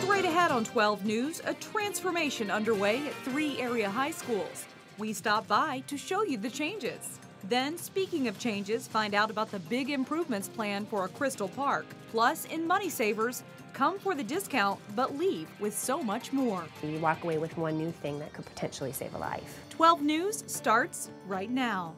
Straight ahead on 12 News, a transformation underway at 3 area high schools. We stop by to show you the changes. Then, speaking of changes, find out about the big improvements planned for a Crystal Park. Plus, in Money Savers, come for the discount, but leave with so much more. You walk away with one new thing that could potentially save a life. 12 News starts right now.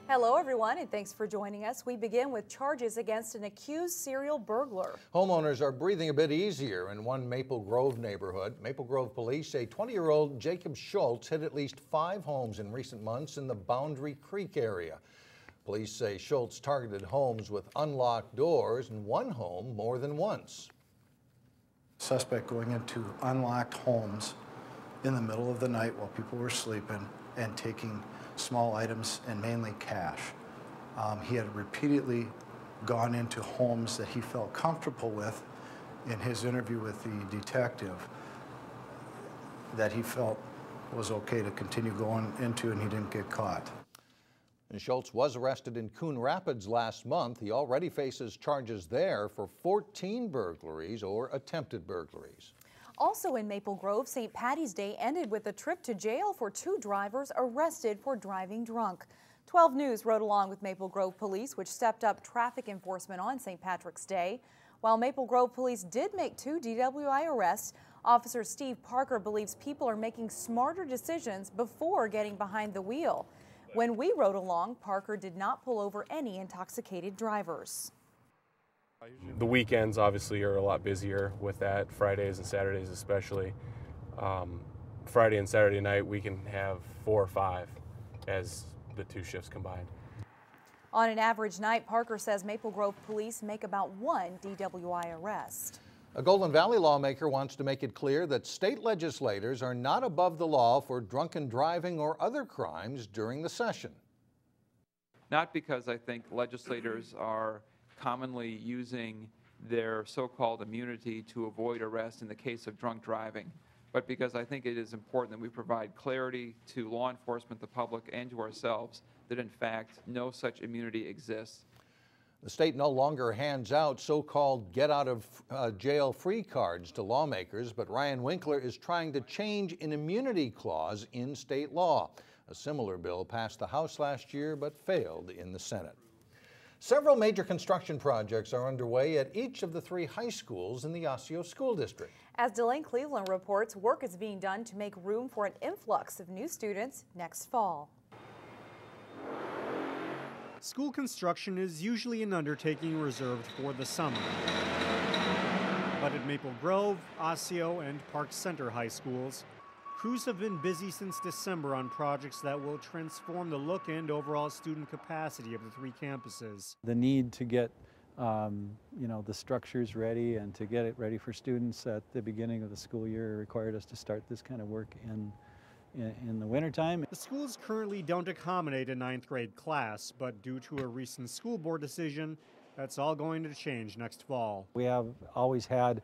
Hello, everyone, and thanks for joining us. We begin with charges against an accused serial burglar. Homeowners are breathing a bit easier in one Maple Grove neighborhood. Maple Grove police say 20-year-old Jacob Schultz hit at least 5 homes in recent months in the Boundary Creek area. Police say Schultz targeted homes with unlocked doors and one home more than once. Suspect going into unlocked homes in the middle of the night while people were sleeping and taking small items and mainly cash. He had repeatedly gone into homes that he felt comfortable with. In his interview with the detective, that he felt was okay to continue going into, and he didn't get caught. And Schultz was arrested in Coon Rapids last month. He already faces charges there for 14 burglaries or attempted burglaries. Also in Maple Grove, St. Patty's Day ended with a trip to jail for 2 drivers arrested for driving drunk. 12 News rode along with Maple Grove Police, which stepped up traffic enforcement on St. Patrick's Day. While Maple Grove Police did make 2 DWI arrests, Officer Steve Parker believes people are making smarter decisions before getting behind the wheel. When we rode along, Parker did not pull over any intoxicated drivers. The weekends obviously are a lot busier with that, Fridays and Saturdays especially. Friday and Saturday night we can have 4 or 5 as the 2 shifts combined. On an average night, Parker says Maple Grove police make about 1 DWI arrest. A Golden Valley lawmaker wants to make it clear that state legislators are not above the law for drunken driving or other crimes during the session. Not because I think legislators are commonly using their so-called immunity to avoid arrest in the case of drunk driving, but because I think it is important that we provide clarity to law enforcement, the public, and to ourselves that in fact no such immunity exists. The state no longer hands out so-called get-out-of-jail-free cards to lawmakers, but Ryan Winkler is trying to change an immunity clause in state law. A similar bill passed the House last year but failed in the Senate. Several major construction projects are underway at each of the 3 high schools in the Osseo School District. As Delane Cleveland reports, work is being done to make room for an influx of new students next fall. School construction is usually an undertaking reserved for the summer. But at Maple Grove, Osseo, and Park Center high schools, crews have been busy since December on projects that will transform the look and overall student capacity of the 3 campuses. The need to get the structures ready and to get it ready for students at the beginning of the school year required us to start this kind of work in the wintertime. The schools currently don't accommodate a 9th grade class, but due to a recent school board decision, that's all going to change next fall. We have always had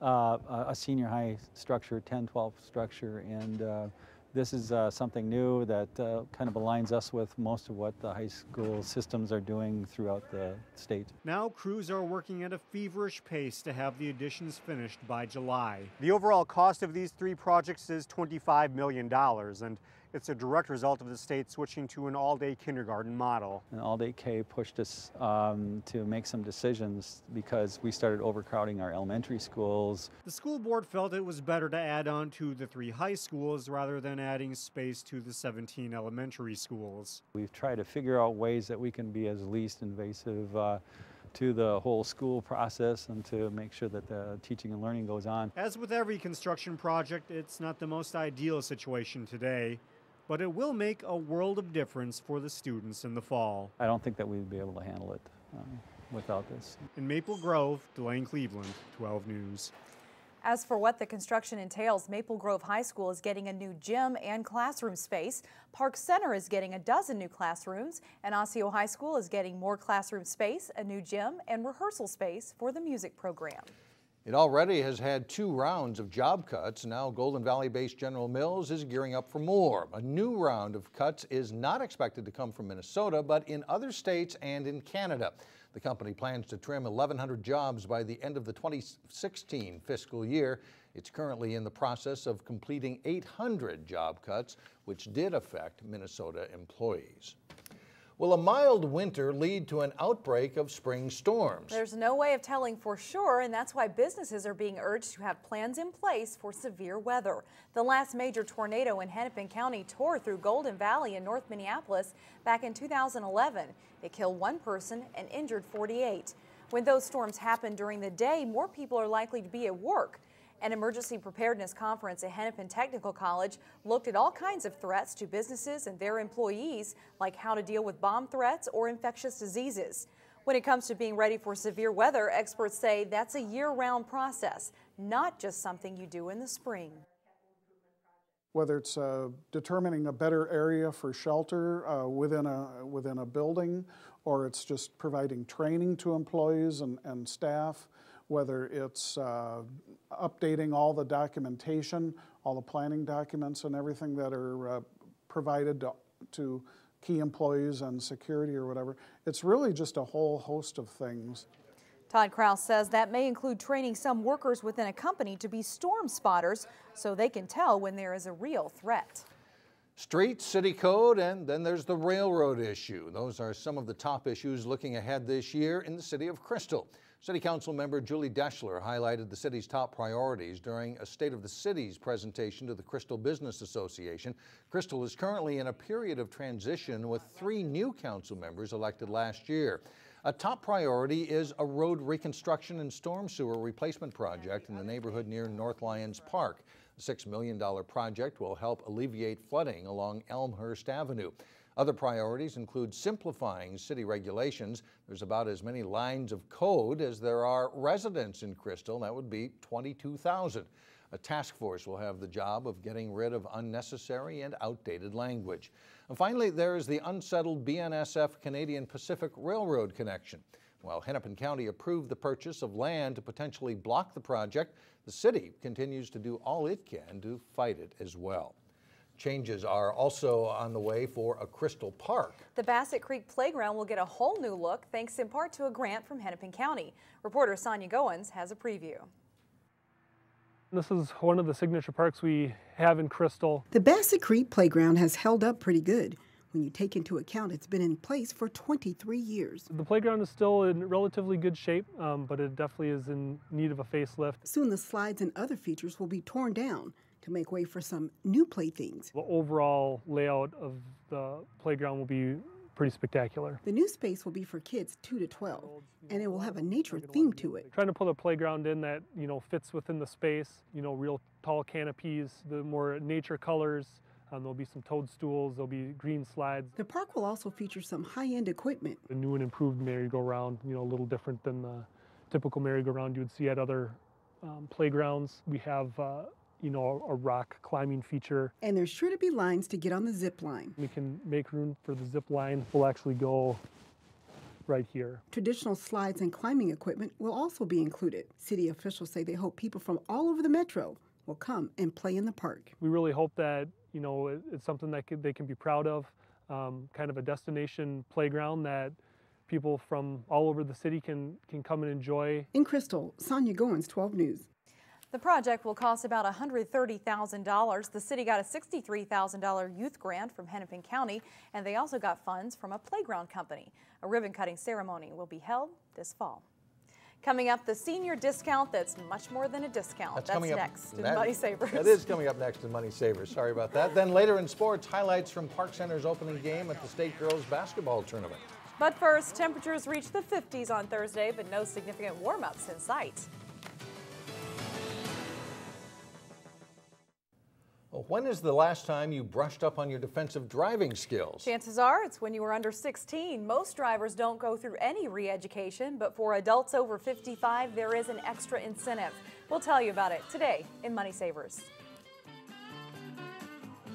a senior high structure, 10-12 structure, and this is something new that kind of aligns us with most of what the high school systems are doing throughout the state. Now crews are working at a feverish pace to have the additions finished by July. The overall cost of these 3 projects is $25 million, and it's a direct result of the state switching to an all-day kindergarten model. And all-day K pushed us to make some decisions because we started overcrowding our elementary schools. The school board felt it was better to add on to the 3 high schools rather than adding space to the 17 elementary schools. We've tried to figure out ways that we can be as least invasive to the whole school process and to make sure that the teaching and learning goes on. As with every construction project, it's not the most ideal situation today, but it will make a world of difference for the students in the fall. I don't think that we'd be able to handle it without this. In Maple Grove, Delane Cleveland, 12 News. As for what the construction entails, Maple Grove High School is getting a new gym and classroom space. Park Center is getting a dozen new classrooms, and Osseo High School is getting more classroom space, a new gym, and rehearsal space for the music program. It already has had 2 rounds of job cuts. Now Golden Valley-based General Mills is gearing up for more. A new round of cuts is not expected to come from Minnesota, but in other states and in Canada. The company plans to trim 1,100 jobs by the end of the 2016 fiscal year. It's currently in the process of completing 800 job cuts, which did affect Minnesota employees. Will a mild winter lead to an outbreak of spring storms? There's no way of telling for sure, and that's why businesses are being urged to have plans in place for severe weather. The last major tornado in Hennepin County tore through Golden Valley in North Minneapolis back in 2011. It killed 1 person and injured 48. When those storms happen during the day, more people are likely to be at work. An emergency preparedness conference at Hennepin Technical College looked at all kinds of threats to businesses and their employees, like how to deal with bomb threats or infectious diseases. When it comes to being ready for severe weather, experts say that's a year-round process, not just something you do in the spring. Whether it's determining a better area for shelter within a building, or it's just providing training to employees and staff, whether it's updating all the documentation, all the planning documents and everything that are provided to key employees and security or whatever. It's really just a whole host of things. Todd Krause says that may include training some workers within a company to be storm spotters so they can tell when there is a real threat. Streets, city code, and then there's the railroad issue. Those are some of the top issues looking ahead this year in the city of Crystal. City Council member Julie Deschler highlighted the city's top priorities during a State of the City's presentation to the Crystal Business Association. Crystal is currently in a period of transition with 3 new council members elected last year. A top priority is a road reconstruction and storm sewer replacement project in the neighborhood near North Lions Park. The $6 million project will help alleviate flooding along Elmhurst Avenue. Other priorities include simplifying city regulations. There's about as many lines of code as there are residents in Crystal. That would be 22,000. A task force will have the job of getting rid of unnecessary and outdated language. And finally, there is the unsettled BNSF Canadian Pacific Railroad connection. While Hennepin County approved the purchase of land to potentially block the project, the city continues to do all it can to fight it as well. Changes are also on the way for a Crystal Park. The Bassett Creek Playground will get a whole new look thanks in part to a grant from Hennepin County. Reporter Sonia Goins has a preview. This is one of the signature parks we have in Crystal. The Bassett Creek Playground has held up pretty good when you take into account it's been in place for 23 years. The playground is still in relatively good shape, but it definitely is in need of a facelift. Soon the slides and other features will be torn down to make way for some new playthings. The overall layout of the playground will be pretty spectacular. The new space will be for kids 2 to 12, and it will have a nature theme to it. Trying to put a playground in that, fits within the space, real tall canopies, the more nature colors. There'll be some toadstools, there'll be green slides. The park will also feature some high-end equipment. The new and improved merry-go-round, a little different than the typical merry-go-round you would see at other playgrounds. We have a rock climbing feature. And there's sure to be lines to get on the zip line. We can make room for the zip line. We'll actually go right here. Traditional slides and climbing equipment will also be included. City officials say they hope people from all over the metro will come and play in the park. We really hope that, it's something that they can be proud of, kind of a destination playground that people from all over the city can come and enjoy. In Crystal, Sonia Goins, 12 News. The project will cost about $130,000. The city got a $63,000 youth grant from Hennepin County, and they also got funds from a playground company. A ribbon-cutting ceremony will be held this fall. Coming up, the senior discount that's much more than a discount. That's next in Money Savers. That is coming up next in Money Savers. Sorry about that. Then later in sports, highlights from Park Center's opening game at the state girls basketball tournament. But first, temperatures reached the 50s on Thursday, but no significant warm-ups in sight. Well, when is the last time you brushed up on your defensive driving skills? Chances are it's when you were under 16. Most drivers don't go through any re-education, but for adults over 55, there is an extra incentive. We'll tell you about it today in Money Savers.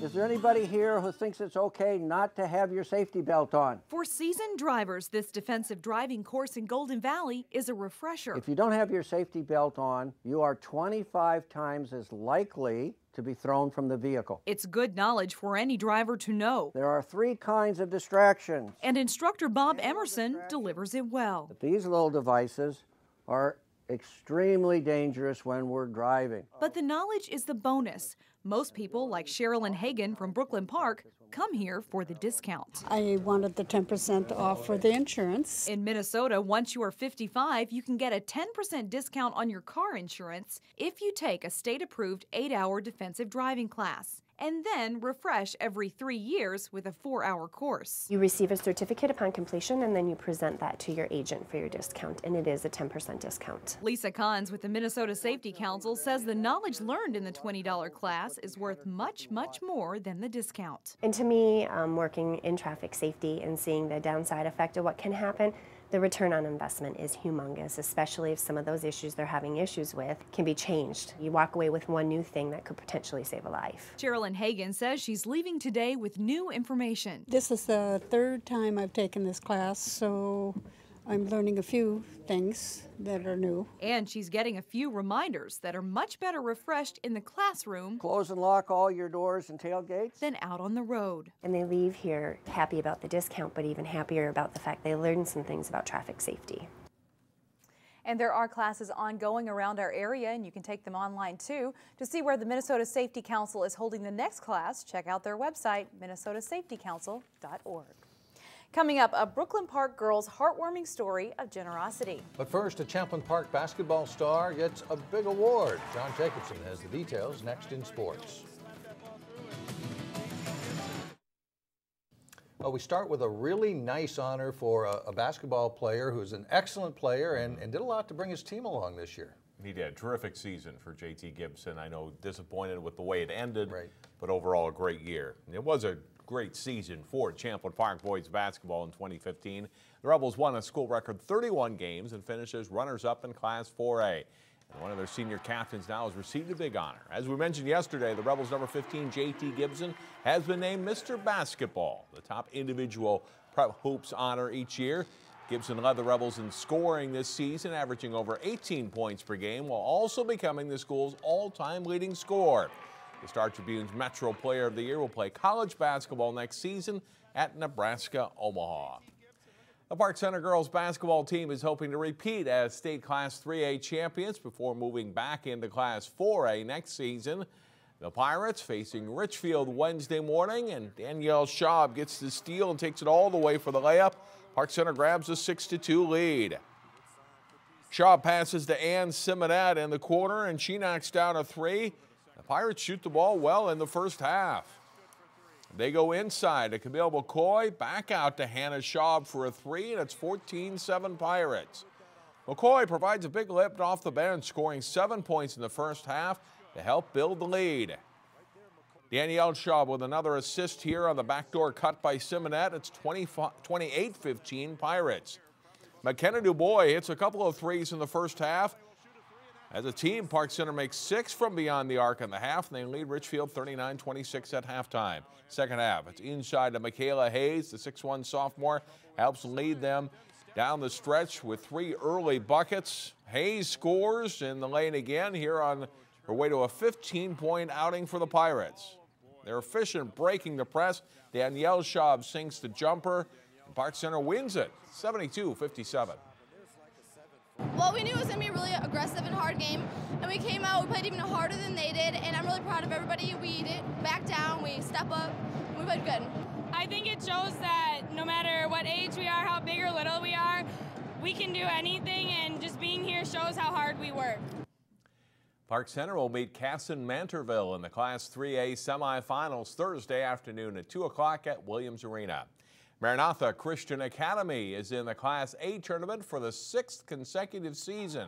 Is there anybody here who thinks it's okay not to have your safety belt on? For seasoned drivers, this defensive driving course in Golden Valley is a refresher. If you don't have your safety belt on, you are 25 times as likely to be thrown from the vehicle. It's good knowledge for any driver to know. There are 3 kinds of distractions. And instructor Bob Emerson delivers it well. But these little devices are extremely dangerous when we're driving. But the knowledge is the bonus. Most people, like Sherilyn Hagan from Brooklyn Park, come here for the discount. I wanted the 10% off for the insurance. In Minnesota, once you are 55, you can get a 10% discount on your car insurance if you take a state-approved 8-hour defensive driving class, and then refresh every 3 years with a 4-hour course. You receive a certificate upon completion, and then you present that to your agent for your discount, and it is a 10% discount. Lisa Kahns with the Minnesota Safety Council says the knowledge learned in the $20 class is worth much, much more than the discount. And to me, working in traffic safety and seeing the downside effect of what can happen, the return on investment is humongous, especially if some of those issues they're having issues with can be changed. You walk away with one new thing that could potentially save a life. Sherilyn Hagan says she's leaving today with new information. This is the 3rd time I've taken this class, so I'm learning a few things that are new. And she's getting a few reminders that are much better refreshed in the classroom. Close and lock all your doors and tailgates. Than out on the road. And they leave here happy about the discount, but even happier about the fact they learned some things about traffic safety. And there are classes ongoing around our area, and you can take them online too. To see where the Minnesota Safety Council is holding the next class, check out their website, minnesotasafetycouncil.org. Coming up, a Brooklyn Park girl's heartwarming story of generosity. But first, a Champlin Park basketball star gets a big award. John Jacobson has the details next in sports. Well, we start with a really nice honor for a basketball player who's an excellent player and did a lot to bring his team along this year. He did a terrific season for JT Gibson. I know disappointed with the way it ended, but overall a great year. It was a great season for Champlin Park boys basketball in 2015. The Rebels won a school record 31 games and finished as runners-up in Class 4A. And one of their senior captains now has received a big honor. As we mentioned yesterday, the Rebels number 15, JT Gibson, has been named Mr. Basketball, the top individual prep hoops honor each year. Gibson led the Rebels in scoring this season, averaging over 18 points per game, while also becoming the school's all-time leading scorer. The Star Tribune's Metro Player of the Year will play college basketball next season at Nebraska Omaha. The Park Center girls basketball team is hoping to repeat as state Class 3A champions before moving back into Class 4A next season. The Pirates facing Richfield Wednesday morning, and Danielle Schaub gets the steal and takes it all the way for the layup. Park Center grabs a 6-2 lead. Schaub passes to Ann Simonette in the corner, and she knocks down a 3. The Pirates shoot the ball well in the first half. They go inside to Camille McCoy, back out to Hannah Schaub for a 3, and it's 14-7 Pirates. McCoy provides a big lift off the bench, scoring 7 points in the first half to help build the lead. Danielle Schaub with another assist here on the backdoor cut by Simonette. It's 28-15 Pirates. McKenna Dubois hits a couple of threes in the first half. As a team, Park Center makes 6 from beyond the arc in the half, and they lead Richfield 39-26 at halftime. Second half, it's inside to Michaela Hayes. The 6'1 sophomore helps lead them down the stretch with 3 early buckets. Hayes scores in the lane again here on her way to a 15-point outing for the Pirates. They're efficient breaking the press. Danielle Schaub sinks the jumper, and Park Center wins it 72-57. Well, we knew it was going to be a really aggressive and hard game, and we came out, we played even harder than they did, and I'm really proud of everybody. We didn't back down, we step up, and we played good. I think it shows that no matter what age we are, how big or little we are, we can do anything, and just being here shows how hard we work. Park Center will meet Casson Manterville in the Class 3A semifinals Thursday afternoon at 2 o'clock at Williams Arena. Maranatha Christian Academy is in the Class A tournament for the 6th consecutive season.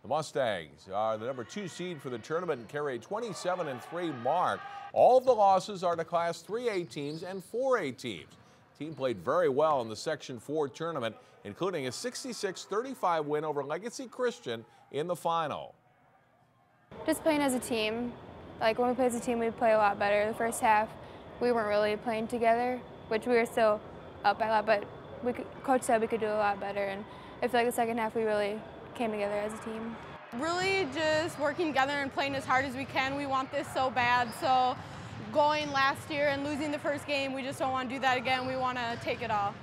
The Mustangs are the number 2 seed for the tournament and carry a 27-3 mark. All of the losses are to Class 3A teams and 4A teams. The team played very well in the Section 4 tournament, including a 66-35 win over Legacy Christian in the final. Just playing as a team. Like when we play as a team, we play a lot better. The first half, we weren't really playing together, which we were still up by a lot, but Coach said we could do a lot better, and I feel like the second half we really came together as a team. Really just working together and playing as hard as we can. We want this so bad, so going last year and losing the first game, we just don't want to do that again. We want to take it all.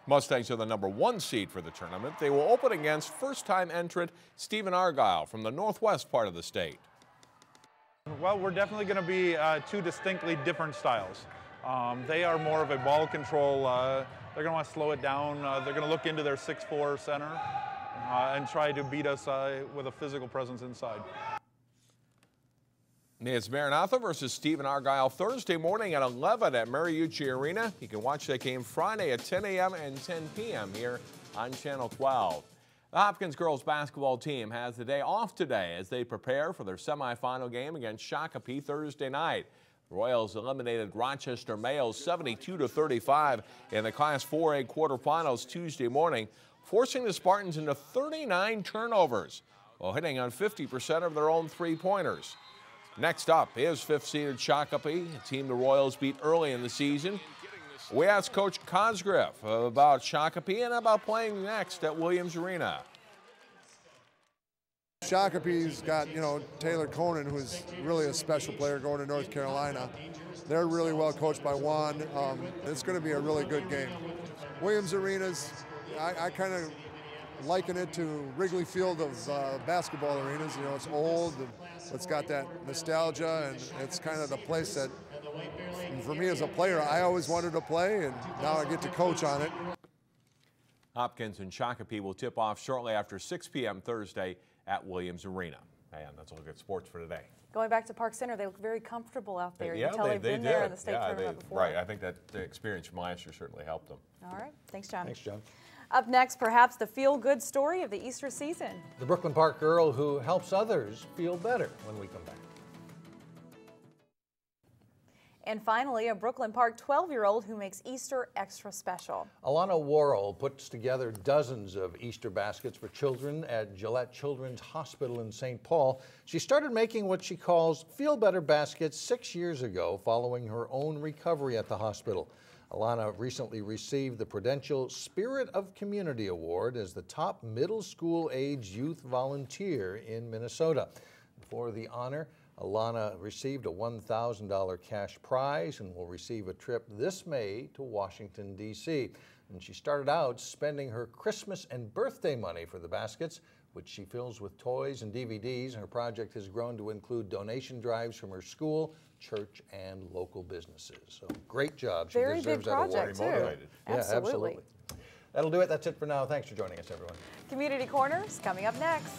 Mustangs are the #1 seed for the tournament. They will open against first-time entrant Stephen-Argyle from the northwest part of the state. Well, we're definitely going to be two distinctly different styles. They are more of a ball control. They're going to want to slow it down. They're going to look into their 6'4" center and try to beat us with a physical presence inside. It's Maranatha versus Stephen-Argyle Thursday morning at 11 at Mariucci Arena. You can watch that game Friday at 10 a.m. and 10 p.m. here on Channel 12. The Hopkins girls basketball team has the day off today as they prepare for their semifinal game against Shakopee Thursday night. The Royals eliminated Rochester males 72-35 in the Class 4A quarterfinals Tuesday morning, forcing the Spartans into 39 turnovers while hitting on 50% of their own three-pointers. Next up is 5th-seeded Shakopee, a team the Royals beat early in the season. We asked Coach Cosgriff about Shakopee and about playing next at Williams Arena. Shakopee's got, Taylor Conan, who's really a special player going to North Carolina. They're really well coached by Juan. It's going to be a really good game. Williams Arena's, I kind of liken it to Wrigley Field of basketball arenas. It's old, it's got that nostalgia, and it's kind of the place that, for me as a player, I always wanted to play, and now I get to coach on it. Hopkins and Shakopee will tip off shortly after 6 p.m. Thursday at Williams Arena. And that's all good sports for today. Going back to Park Center, they look very comfortable out there. Yeah, you can tell they've been there in the state tournament before. Right, I think that the experience from last year certainly helped them. All right, thanks, John. Thanks, John. Up next, perhaps the feel-good story of the Easter season. The Brooklyn Park girl who helps others feel better when we come back. And finally, a Brooklyn Park 12-year-old who makes Easter extra special. Alanna Worrall puts together dozens of Easter baskets for children at Gillette Children's Hospital in St. Paul. She started making what she calls Feel Better baskets 6 years ago following her own recovery at the hospital. Alanna recently received the Prudential Spirit of Community Award as the top middle school age youth volunteer in Minnesota. For the honor, Alanna received a $1,000 cash prize and will receive a trip this May to Washington, D.C. And she started out spending her Christmas and birthday money for the baskets, which she fills with toys and DVDs. And her project has grown to include donation drives from her school, church, and local businesses. So great job. She Very deserves big that award. project, too. Motivated. Yeah, absolutely. That'll do it. That's it for now. Thanks for joining us, everyone. Community Corners coming up next.